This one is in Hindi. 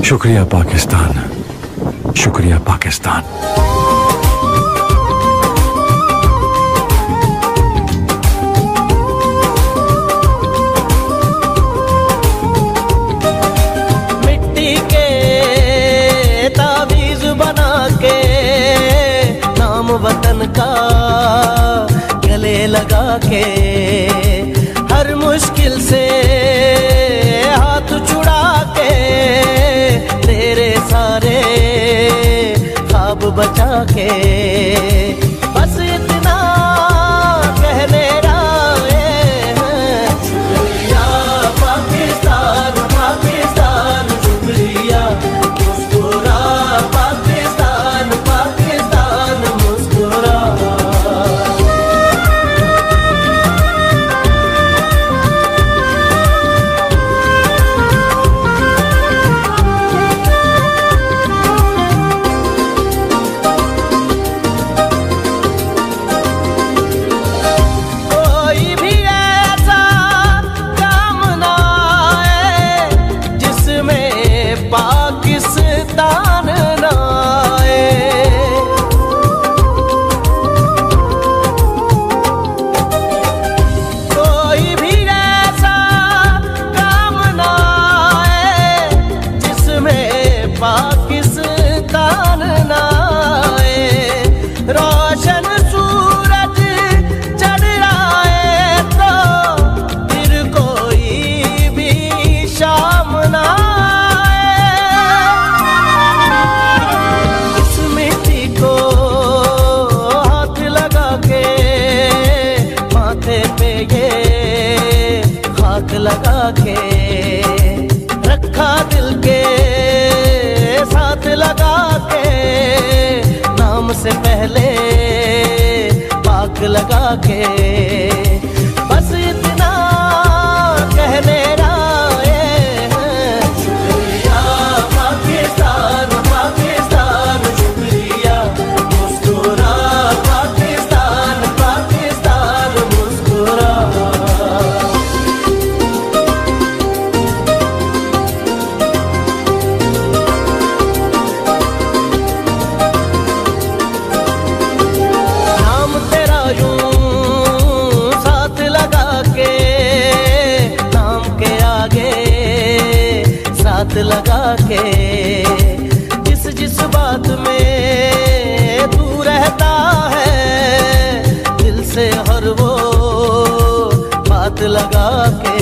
शुक्रिया पाकिस्तान, शुक्रिया पाकिस्तान। मिट्टी के तावीज बना के नाम वतन का गले लगा के, हर मुश्किल से हाथ छुड़ा के, तेरे सारे ख्वाब बचा के, बस इतना कहने आए हैं। शुक्रिया पाकिस्तान, पाकिस्तान शुक्रिया, मुस्कुरा पाकिस्तान, पाकिस्तान मुस्कुरा। पाकिस्तान ना आए, कोई भी ऐसा काम ना आए जिसमें पाकिस्तान ना आए। रोशन सूरज चढ़ आए तो फिर कोई भी शाम ना लगा के, रखा दिल के साथ लगा के, नाम से पहले पाक लगा के, बस इतना कहने आए हैं। शुक्रिया पाकिस्तान, पाकिस्तान शुक्रिया, मुस्कुरा पाकिस्तान, पाकिस्तान मुस्कुरा। लगा के, जिस जिस बात में तू रहता है, दिल से हर वो बात लगा के,